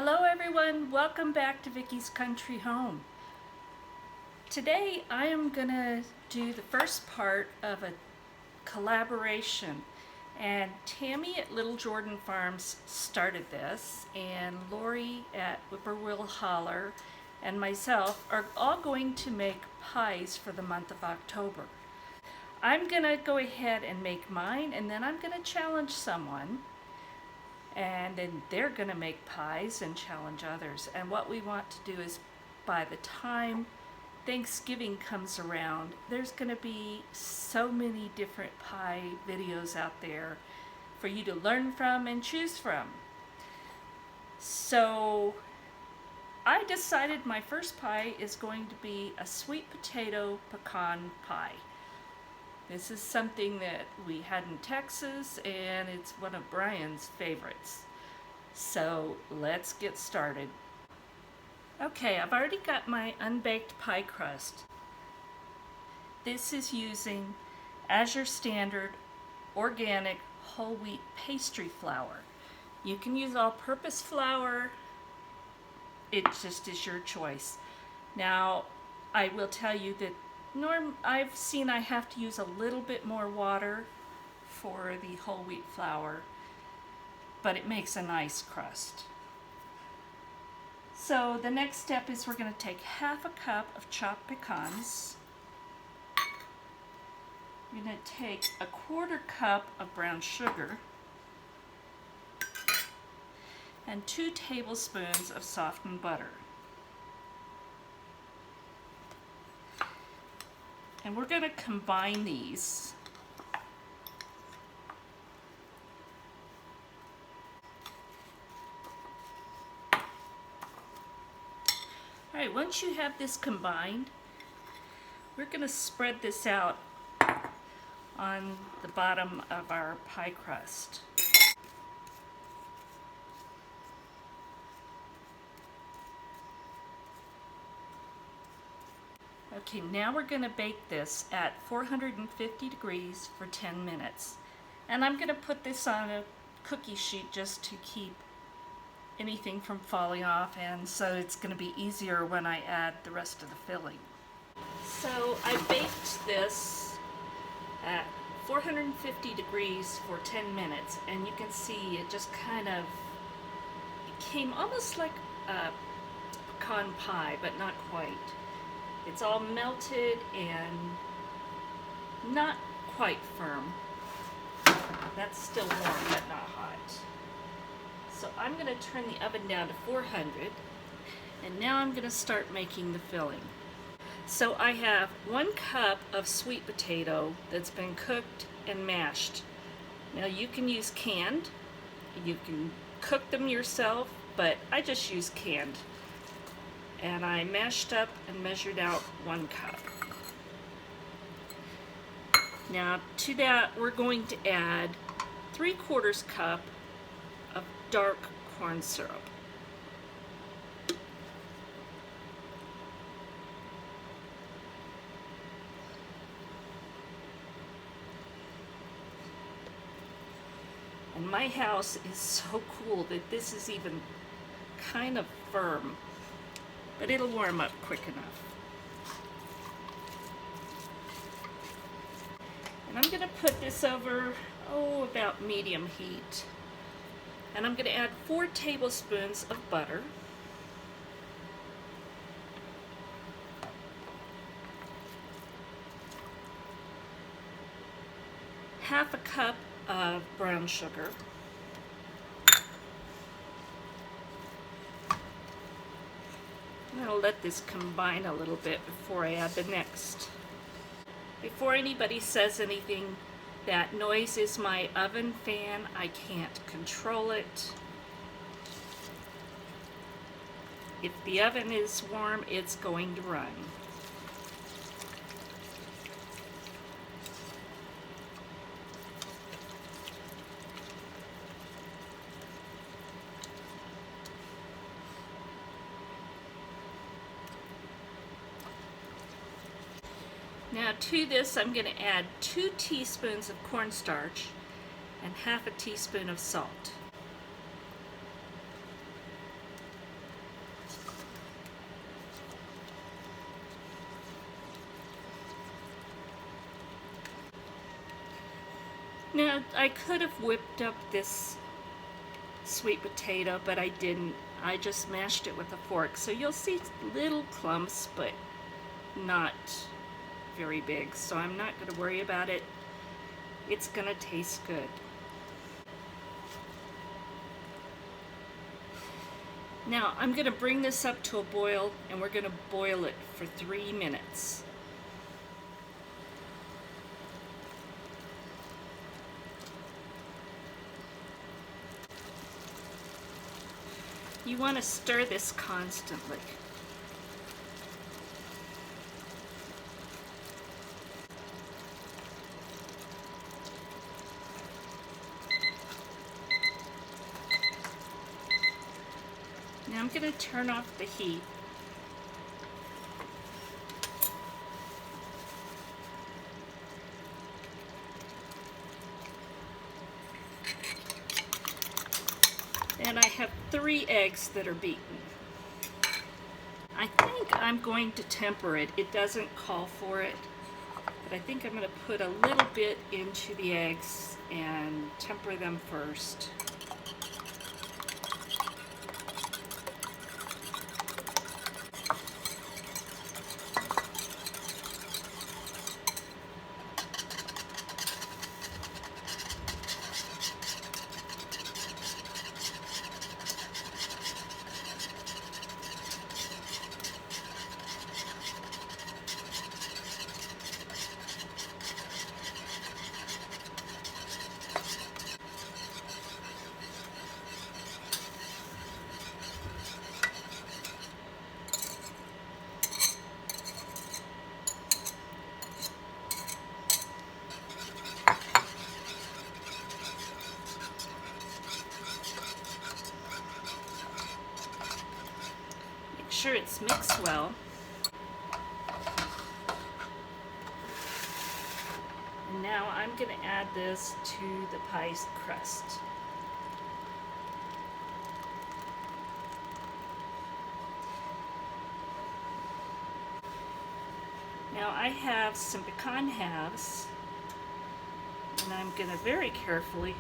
Hello everyone, welcome back to Vickie's Country Home. Today I am gonna do the first part of a collaboration, and Tammy at Little Jordan Farms started this, and Lori at Whippoorwill Holler and myself are all going to make pies for the month of October. I'm gonna go ahead and make mine, and then I'm gonna challenge someone, and then they're going to make pies and challenge others. And what we want to do is, by the time Thanksgiving comes around, there's going to be so many different pie videos out there for you to learn from and choose from. So I decided my first pie is going to be a sweet potato pecan pie. This is something that we had in Texas, and it's one of Brian's favorites. So let's get started. Okay, I've already got my unbaked pie crust. This is using Azure Standard Organic Whole Wheat Pastry Flour. You can use all-purpose flour. It just is your choice. Now, I will tell you that I've seen I have to use a little bit more water for the whole wheat flour, but it makes a nice crust. So the next step is we're going to take half a cup of chopped pecans. We're going to take a quarter cup of brown sugar and 2 tablespoons of softened butter. And we're going to combine these. Alright, once you have this combined, we're going to spread this out on the bottom of our pie crust. Okay, now we're going to bake this at 450 degrees for 10 minutes. And I'm going to put this on a cookie sheet just to keep anything from falling off, and so it's going to be easier when I add the rest of the filling. So I baked this at 450 degrees for 10 minutes, and you can see it just kind of became almost like a pecan pie, but not quite. It's all melted and not quite firm. That's still warm, but not hot. So I'm going to turn the oven down to 400, and now I'm going to start making the filling. So I have 1 cup of sweet potato that's been cooked and mashed. Now you can use canned, you can cook them yourself, but I just use canned. And I mashed up and measured out 1 cup. Now to that we're going to add 3/4 cup of dark corn syrup. And my house is so cool that this is even kind of firm, but it'll warm up quick enough. And I'm going to put this over, about medium heat. And I'm going to add 4 tablespoons of butter. Half a cup of brown sugar. I'm going to let this combine a little bit before I add the next. Before anybody says anything, that noise is my oven fan. I can't control it. If the oven is warm, it's going to run. Now to this I'm going to add 2 teaspoons of cornstarch and half a teaspoon of salt. Now, I could have whipped up this sweet potato, but I didn't. I just mashed it with a fork. So you'll see little clumps, but not very big. So I'm not going to worry about it. It's going to taste good. Now I'm going to bring this up to a boil, and we're going to boil it for 3 minutes. You want to stir this constantly. Now I'm going to turn off the heat. And I have 3 eggs that are beaten. I think I'm going to temper it. It doesn't call for it, but I think I'm going to put a little bit into the eggs and temper them first. Sure it's mixed well. And now I'm going to add this to the pie crust. Now I have some pecan halves, and I'm going to very carefully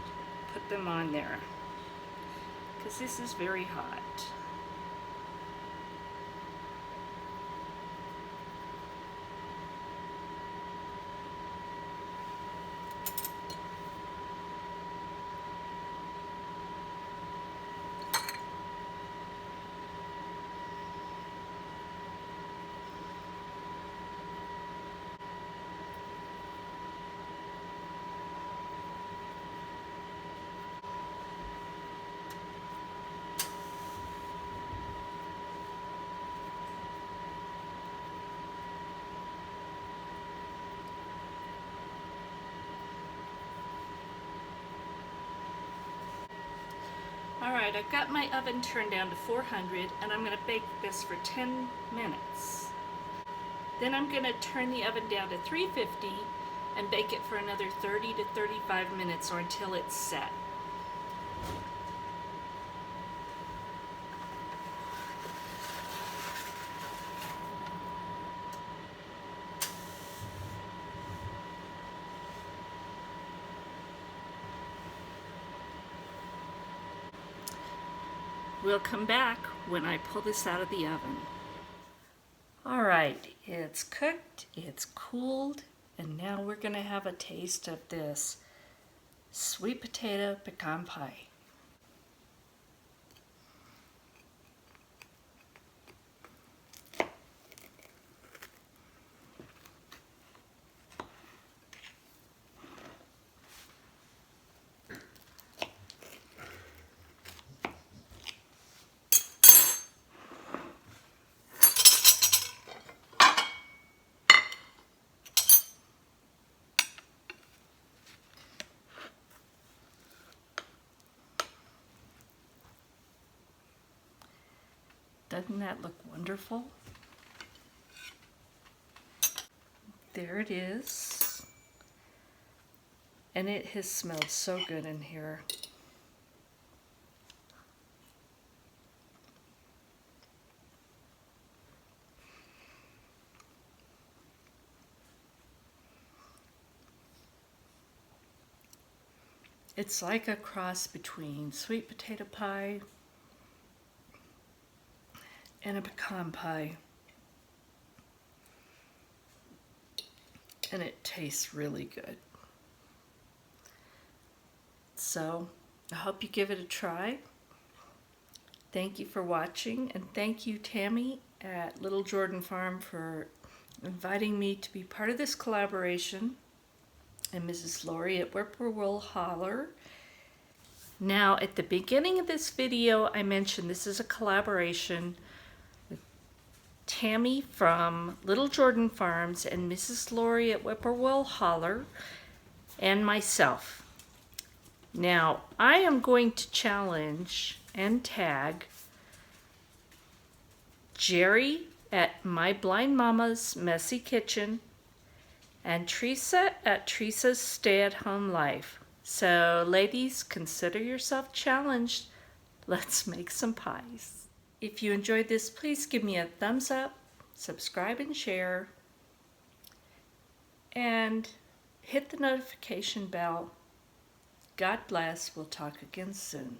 put them on there because this is very hot. Alright, I've got my oven turned down to 400, and I'm going to bake this for 10 minutes. Then I'm going to turn the oven down to 350 and bake it for another 30 to 35 minutes or until it's set. We'll come back when I pull this out of the oven. All right, it's cooked, it's cooled, and now we're going to have a taste of this sweet potato pecan pie. Doesn't that look wonderful? There it is. And it has smelled so good in here. It's like a cross between sweet potato pie and a pecan pie. And it tastes really good. So I hope you give it a try. Thank you for watching, and thank you, Tammy at Little Jordan Farm, for inviting me to be part of this collaboration, and Mrs. Lori at Whippoorwill Holler. Now, at the beginning of this video, I mentioned this is a collaboration with Tammy from Little Jordan Farms and Mrs. Lori at Whippoorwill Holler and myself. Now, I am going to challenge and tag Jerry at My Blind Mama's Messy Kitchen and Teresa at Teresa's Stay-at-Home Life. So, ladies, consider yourself challenged. Let's make some pies. If you enjoyed this, please give me a thumbs up, subscribe and share, and hit the notification bell. God bless. We'll talk again soon.